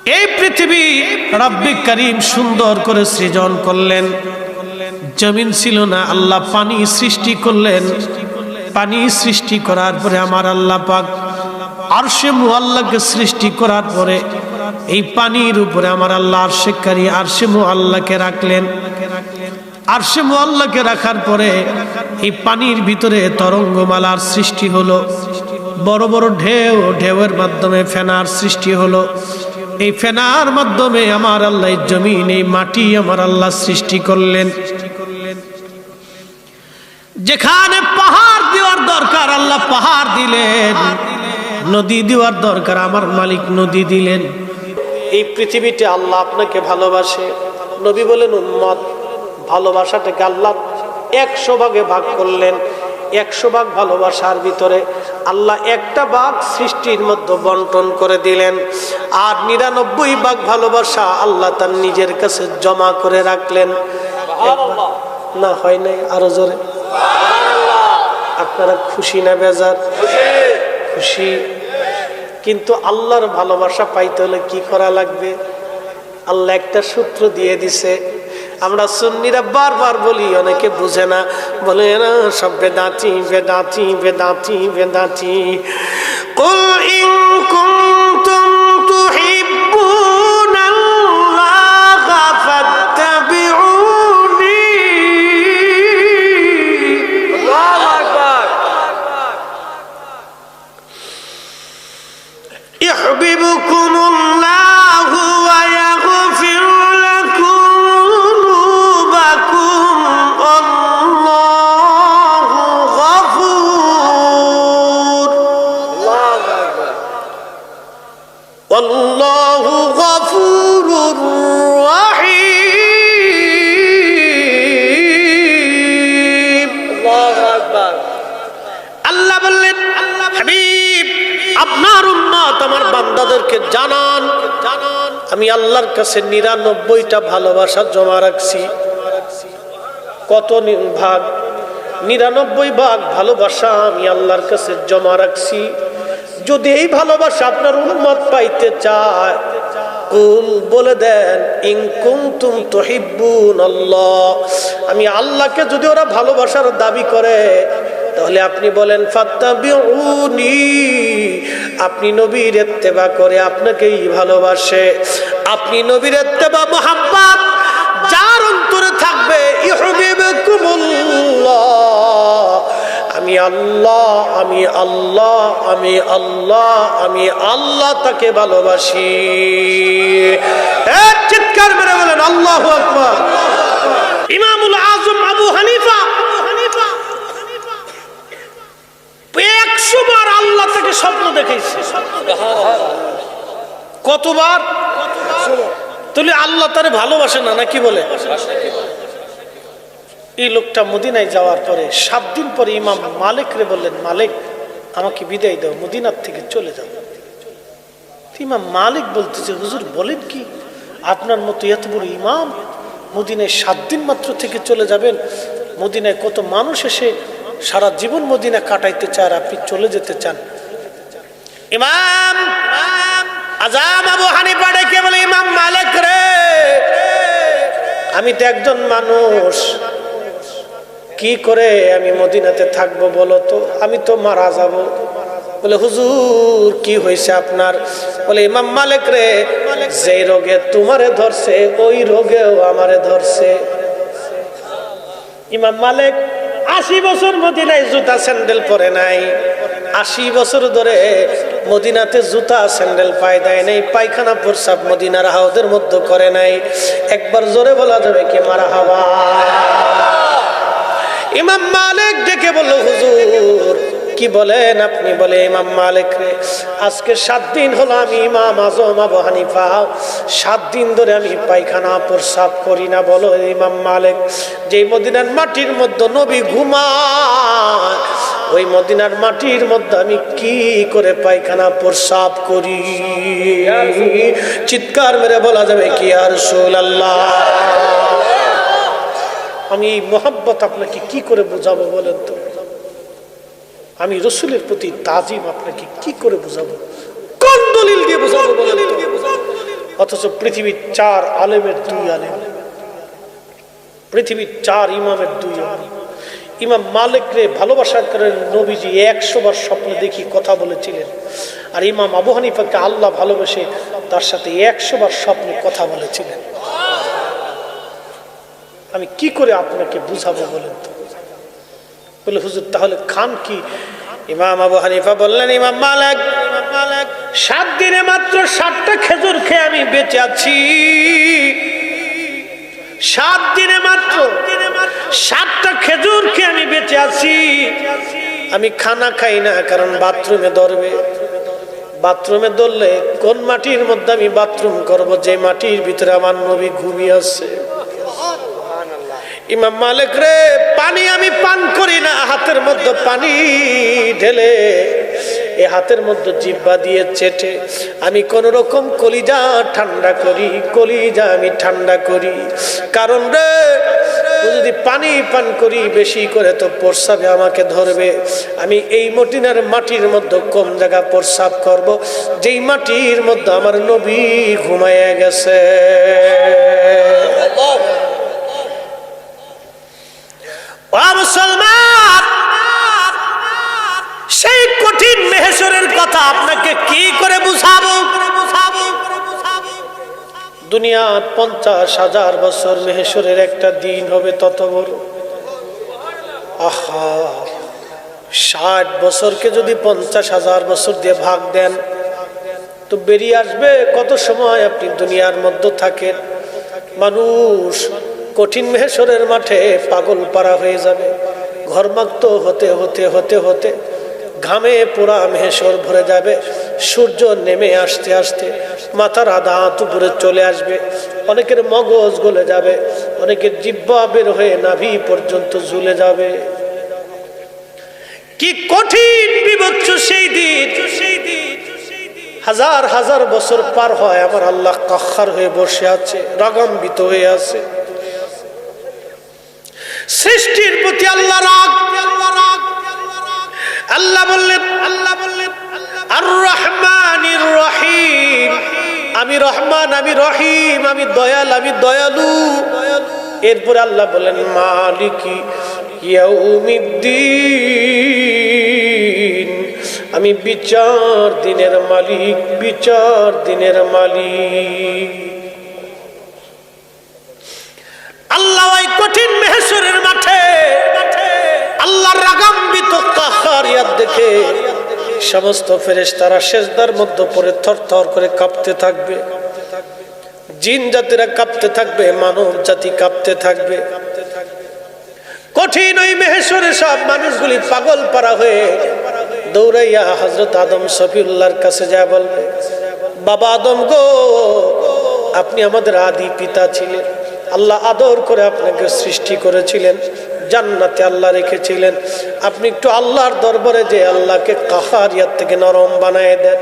এই পৃথিবী রব্বে কারীম সুন্দর করে সৃজন করলেন। জমিন ছিল না, আল্লাহ পানি সৃষ্টি করলেন। পানি সৃষ্টি করার পরে আমার আল্লাহ পাক আরশে মুআল্লাকে সৃষ্টি করার পরে এই পানির উপরে আমার আল্লাহ আরশে মুআল্লাকে রাখলেন। আরশে মুআল্লাকে রাখার পরে এই পানির ভিতরে তরঙ্গমালার সৃষ্টি হলো, বড় বড় ঢেউ, ঢেউয়ের মাধ্যমে ফেনার সৃষ্টি হলো। এই ফেনার মাধ্যমে আমার আল্লাহ জমিন, এই মাটি আমার আল্লাহ সৃষ্টি করলেন। যেখানে পাহাড় দেওয়ার দরকার আল্লাহ পাহাড় দিলেন, নদী দেওয়ার দরকার আমার মালিক নদী দিলেন। এই পৃথিবীতে আল্লাহ আপনাকে ভালোবাসে। নবী বলেন উম্মত, ভালোবাসাটাকে আল্লাহ 100 ভাগে ভাগ করলেন। 100 ভাগ ভালোবাসার ভিতরে আল্লাহ একটা ভাগ সৃষ্টির মধ্যে বন্টন করে দিলেন, আর 99 ভাগ ভালোবাসা আল্লাহ তার নিজের কাছে জমা করে রাখলেন। না হয় নাই? আরো জোরে। আপনারা খুশি না বেজার? খুশি। কিন্তু আল্লাহর ভালোবাসা পাইতে হলে কি করা লাগবে? আল্লাহ একটা সূত্র দিয়ে দিছে। আমরা সুন্নিরা বারবার বলি, অনেকে বুঝে না, বলে না সব বেদাতি বেদাতি বেদাতি বেদাতি। কুল ইন কুনতুম তুহিব্বুনাল্লাহা ফাত্তাবিউনি। আল্লাহু আকবার। ইউহিব্বুকুমুল্লাহু ওয়া ইয়াগফির লাকুম যুনুবাকুম। আল্লাহু গফুর। আল্লাহু আকবার। আল্লাহু গফুরুর রহিম। আল্লাহু আকবার। আল্লাহ বললেন, হাবিব আপনার উম্মত আমার বান্দাদেরকে জানান, আমি আল্লাহর কাছে 99টা ভালোবাসা জমা রাখছি। কত ভাগ? 99 ভাগ ভালোবাসা আমি আল্লাহর কাছে জমা রাখছি। যদি এই ভালোবাসা আপনার উম্মত পাইতে চায়, কুল বলে দেন, ইন কুনতুম তুহিব্বুনাল্লাহ, আমি আল্লাহকে যদি ওরা ভালোবাসার দাবি করে তাহলে আপনি বলেন ফাত্তাবিউনি, আপনি নবীর ইত্তেবা করে আপনাকেই ভালোবাসে। আপনি নবীর ইত্তেবা মুহাব্বত যার অন্তরে থাকবে, ইউহিব্বুকুমুল্লাহ, আমি আল্লাহ আমি আল্লাহ আমি আল্লাহ আমি আল্লাহ তাকে ভালোবাসি। এক চিৎকার মেরে বলেন আল্লাহু আকবার। ইমামুল আযম আবু হানিফা 100 বার আল্লাহ তাকে স্বপ্ন দেখাইছে। কতবার? তাহলে আল্লাহ তারে ভালোবাসে না নাকি বলে? এই লোকটা মদিনায় যাওয়ার পরে 7 দিন পরে ইমাম মালিক রে বললেন, মালিক আমাকে বিদায় দাও, মদিনার থেকে চলে যাও। ইমাম মালিক বলতেছে, হুজুর বলেন কি, আপনার মতো এত বড় ইমাম মদিনায় 7 দিন মাত্র থেকে চলে যাবেন? মদিনায় কত মানুষ এসে সারা জীবন মদিনা কাটাইতে চায়, আপনি চলে যেতে চান? ইমাম আযম আবু হানিফা ডেকে বলে, ইমাম মালিক রে, আমি তো একজন মানুষ, কি করে আমি মদিনাতে থাকবো বলো তো? আমি তো মারা যাব। বলে, হুজুর কি হয়েছে আপনার? বলে, ইমাম মালিক রে, যে রোগে তোমারে ধরছে ওই রোগেও আমারে ধরছে। ইমাম মালিক 80 বছর মদিনায় জুতা স্যান্ডেল পরে নাই। 80 বছর ধরে মদিনাতে জুতা স্যান্ডেল পায় দেয় নাই, পায়খানা প্রস্রাব মদিনার হাউদের মধ্যে করে নাই। একবার জোরে বলা যাবে কি মারহাবা? ইমাম মালিক ডেকে বলল, হুজুর কি বলেন আপনি? বলে, ইমাম মালিক রে, আজকে 7 দিন হলো আমি ইমাম আযম আবু হানিফা 7 দিন ধরে আমি পায়খানা প্রস্রাব করি না। বলো ইমাম মালিক, যে মদিনার মাটির মধ্যে নবী ঘুমায়, ওই মদিনার মাটির মধ্যে আমি কি করে পায়খানা প্রস্রাব করি? চিৎকার মেরে বলা যাবে কি ইয়া রাসূলুল্লাহ? আমি এই মোহাব্বত আপনাকে কি করে বোঝাবো বলেন তো? আমি রসুলের প্রতি তাজিম আপনাকে কি করে বোঝাবো? কোন দলিল দিয়ে বোঝাবো বলেন তো? অথচ পৃথিবীর 4 আলেমের 2 আলেম, পৃথিবীর 4 ইমামের 2 ইমাম। ইমাম মালিক রে ভালোবাসার কারণে নবীজি 100 বার স্বপ্নে দেখি কথা বলেছিলেন, আর ইমাম আবু হানিফাকে আল্লাহ ভালোবেসে তার সাথে 100 বার স্বপ্নে কথা বলেছিলেন। আমি কি করে আপনাকে বুঝাবো বলেন তো? বলে হুজুর তাহলে খান কি? ইমাম আবু হানিফা বললেন, ইমাম মালিক 7 দিনে মাত্র 7টা খেজুর খেয়ে আমি বেঁচে আছি। 7 দিনে মাত্র 7টা খেজুর খেয়ে আমি বেঁচে আছি। আমি খানা খাই না, কারণ বাথরুমে ধরবে। বাথরুমে ধরলে কোন মাটির মধ্যে আমি বাথরুম করব, যে মাটির ভিতরে আমার নবী ঘুমিয়ে আছে। ইমাম মালিক রে পানি আমি পান করি না, হাতের মধ্যে পানি ঢেলে এই হাতের মধ্যে জিহ্বা দিয়ে চেটে আমি কোন রকম কলিজা ঠান্ডা করি, কলিজা আমি ঠান্ডা করি। কারণ রে যদি পানি পান করি বেশি করে তো প্রস্রাবে আমাকে ধরবে। আমি এই মদিনার মাটির মধ্যে কম জায়গা প্রস্রাব করব, যেই মাটির মধ্যে আমার নবী ঘুমাইয়া গেছে। মুসলমান, সেই কঠিন মেহশরের কথা আপনাকে কি করে বুঝাবো? দুনিয়ার 50,000 বছর মেহশরের একটা দিন হবে তত বড়। আহা, 60 বছরকে যদি 50,000 বছর দিয়ে ভাগ দেন তো বেরিয়ে আসবে কত সময় আপনি দুনিয়ার মধ্যে থাকেন। মানুষ কঠিন মেহশরের মাঠে পাগল পারা হয়ে যাবে। ঘর্মাক্ত হতে হতে হতে হতে ঘামে পুরা মেহশর ভরে যাবে। সূর্য নেমে আসতে আসতে মাথার আধা হাত উপরে চলে আসবে। অনেকের মগজ গলে যাবে, অনেকের জিহ্বা বের হয়ে নাভি পর্যন্ত ঝুলে যাবে। কি কঠিন বিভৎস সেই দিন! হাজার হাজার বছর পার হয়, আমার আল্লাহ কাহ্হার হয়ে বসে আছে, রাগান্বিত হয়ে আছে। সৃষ্টির প্রতি আল্লাহ রাগ। আল্লাহ বললেন আর রহমানির রহিম, আমি রহমান, আমি রহিম, আমি দয়াল, আমি দয়ালু। এরপর আল্লাহ বলেন মালিকি ইয়াউমিদ্দিন, আমি বিচার দিনের মালিক, বিচার দিনের মালিক। আল্লাহ ওই কঠিন মেহশরের মাঠে আল্লাহর রাগান্বিত কাহ্হারিয়াত দেখে সমস্ত ফেরেশতারা সিজদার মধ্যে পড়ে থরথর করে কাঁপতে থাকবে। জিন জাতিরা কাঁপতে থাকবে, মানব জাতি কাঁপতে থাকবে। কঠিন ওই মেহশরে সব মানুষগুলি পাগল পারা হয়ে দৌড়াইয়া হযরত আদম সফিউল্লাহর কাছে যায় বলবে, বাবা আদম গো, আপনি আমাদের আদি পিতা ছিলেন। আল্লাহ আদর করে আপনাকে সৃষ্টি করেছিলেন, জান্নাতে আল্লাহ রেখেছিলেন। আপনি একটু আল্লাহর দরবারে যে আল্লাহকে কাহ্হারিয়াত থেকে নরম বানায় দেন।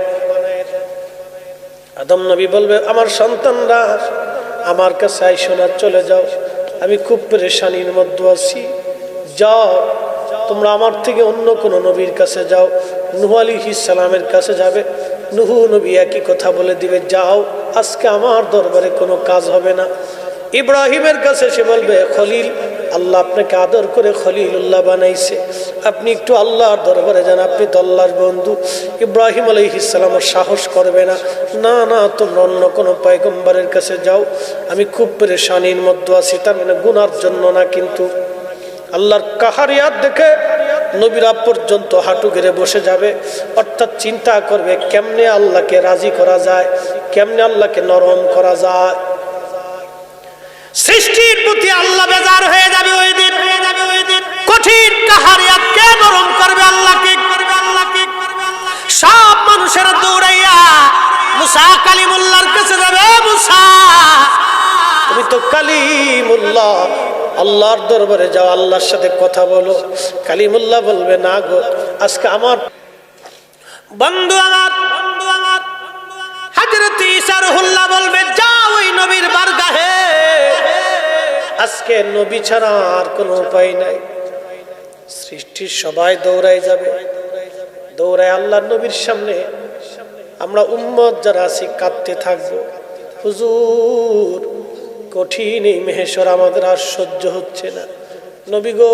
আদম নবী বলবে, আমার সন্তানরা আমার কাছে আইসো না, চলে যাও, আমি খুব পেরেশানির মধ্যে আছি। যাও তোমরা আমার থেকে অন্য কোন নবীর কাছে যাও। নূহ আলাইহিস সালামের কাছে যাবে, নূহ নবী একই কথা বলে দিবে, যাও আজকে আমার দরবারে কোনো কাজ হবে না। ইব্রাহিমের কাছে সে বলবে, খলিল, আল্লাহ আপনাকে আদর করে খলিলুল্লাহ বানাইছে, আপনি একটু আল্লাহর দরবারে যান, আপনি তো আল্লাহর বন্ধু। ইব্রাহিম আলাইহিস সালাম সাহস করবে না, না না তোমরা অন্য কোনো পয়গম্বরের কাছে যাও, আমি খুব পেরেশানির মধ্যে আছি। তার মানে গুনার জন্য না, কিন্তু আল্লাহর কাহ্হারিয়াত দেখে নবীরা পর্যন্ত হাঁটু গেড়ে বসে যাবে। অর্থাৎ চিন্তা করবে কেমনে আল্লাহকে রাজি করা যায়, কেমনে আল্লাহকে নরম করা যায়। সৃষ্টির প্রতি আল্লাহ বেজার হয়ে যাবে ওই দিন। কঠিন কাহ্হারিয়াত কে নরম করবে? আল্লাহকে। সব মানুষেরা দৌড়াইয়া মুসা কালিমুল্লাহর কাছে যাবে। মুসা, তুমি তো কালিমুল্লাহ, আল্লাহর দরবারে যাও, আল্লাহর সাথে কথা বলো। কালিমুল্লাহ বলবে, না গো, আজকে আমার বন্ধু, আমার হযরত ঈসা রুহুল্লাহ বলবে, যাও ওই নবীর বারগাহে, আজকে নবী ছাড়া আর কোনো উপায় নাই। সৃষ্টির সবাই দৌড়াই যাবে, দৌড়ায় আল্লাহর নবীর সামনে আমরা উম্মত যারা আছি কাঁদতে থাকবো। হুজুর কঠিন এই মেহেশর আমাদের আর সহ্য হচ্ছে না। নবী গো,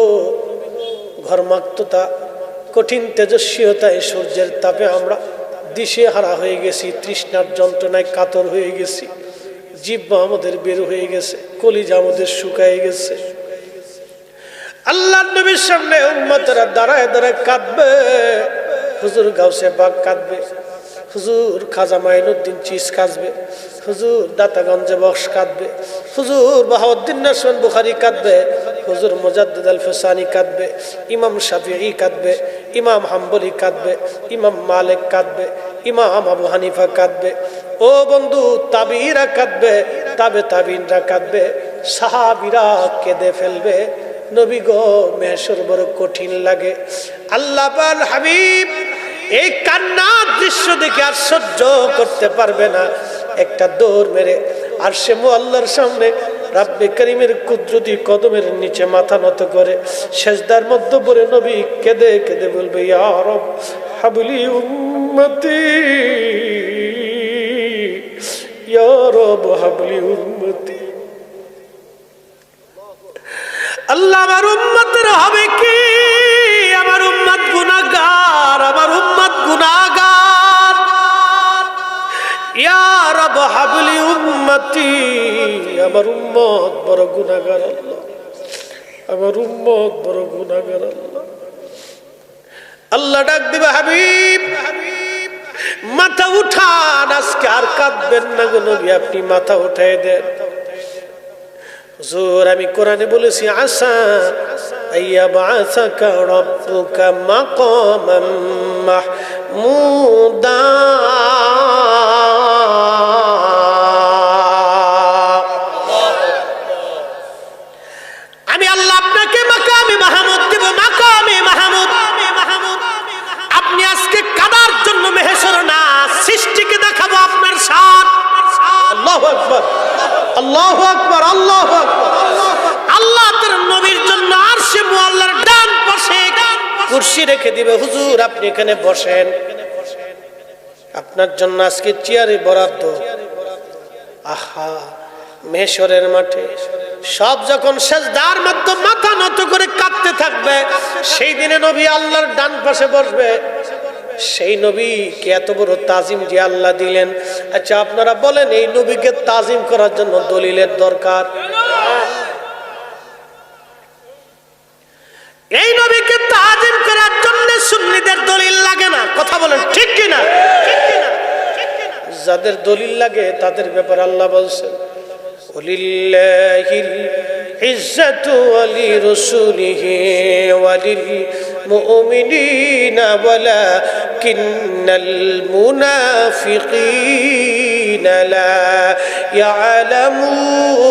ঘর্মাক্ততা, কঠিন তেজস্বীয়তায় সূর্যের তাপে আমরা দিশেহারা হয়ে গেছি, তৃষ্ণার যন্ত্রণায় কাতর হয়ে গেছি, জিহ্বা আমাদের বের হয়ে গেছে, কলিজা আমাদের শুকায় গেছে। আল্লাহর নবীর সামনে উম্মতরা দাঁড়ায় দাঁড়ায় কাঁদবে। হুজুর গাউসে পাক কাঁদবে, হুজুর খাজা মাইনুদ্দিন চিস কাঁদবে, হুজুর দাতাগঞ্জে বক্স কাঁদবে, হুজুর বাহাউদ্দিন নাসমান বুখারী কাঁদবে, হুজুর মুজাদ্দিদ আল ফসানি কাঁদবে, ইমাম শাফিঈ কাঁদবে, ইমাম হাম্বলি কাঁদবে, ইমাম মালিক কাঁদবে, ইমাম আবু হানিফা কাঁদবে। ও বন্ধু, তাবিরা কাঁদবে, তাবিনরা কাঁদবে, সাহাবীরা কেঁদে ফেলবে। নবী গো, মেহেশর বড় কঠিন লাগে। আল্লাহ পাক হাবিব এই কান্নার দৃশ্য দেখে আর সহ্য করতে পারবে না, একটা দৌড় মেরে আরশে মুআল্লার সামনে রাব্বে করিমের কুদরতি কদমের নিচে মাথা নত করে সেজদার মধ্যে পড়ে নবী কেঁদে কেঁদে বলবে, ইয়া রব হাবলি উম্মতি, ইয়া রব হাবলি উম্মতি। আল্লাহ, আমার উম্মতের হবে কি? আমার উম্মত গুনাহগার, আমার উম্মত গুনাহগার। ইয়া রব হাবলি উম্মতি, আমার উম্মত বড় গুনাহগার আল্লাহ, আমার উম্মত বড় গুনাহগার আল্লাহ। আল্লাহ ডাক দিবে, হাবিব মাথা উঠান, আজকে আর কাঁদবেন না গো নবী, আপনি মাথা উঠায় দেন। হুজুর, আমি কোরআনে বলেছি, আসা আইয়া বাসাকা রাব্বুকা মাকামান মাহমুদা। আমি আল্লাহ আপনাকে মাকামে মাহমুদ দেব, মাকামে মাহমুদ। আপনি আজকে কাদার জন্য মেহেশর না, সৃষ্টিকে দেখাবো আপনার শান। আল্লাহু আকবার, আল্লাহু আকবার, আল্লাহু আকবার। আল্লাহ তার নবীর জন্য আরশে মুআল্লার ডান পাশে কুরসি রেখে দিবে, হুজুর আপনি এখানে বসেন, আপনার জন্য আজকে চেয়ারে বরাদ্দ। আহা, মেহেশরের মাঠে সব যখন সেজদার মধ্যে মাথা নত করে কাঁদতে থাকবে, সেই দিনে নবী আল্লাহর ডান পাশে বসবে। সেই নবীকে এত বড় তাজিম যে আল্লাহ দিলেন। আচ্ছা আপনারা বলেন, এই নবীকে তাজিম করার জন্য দলিলের দরকার? এই নবীকে তাজিম করার জন্য সুন্নিদের দলিল লাগে না, কথা বলেন ঠিক কিনা? যাদের দলিল লাগে তাদের ব্যাপারে আল্লাহ বলছেন, ওয়ালিল্লাহিল ইজ্জাতু ওয়ালি রাসূলিহি ওয়ালিল মুমিনিনা ওয়ালাকিন্নাল মুনাফিকিনা লা ইয়ালামুন।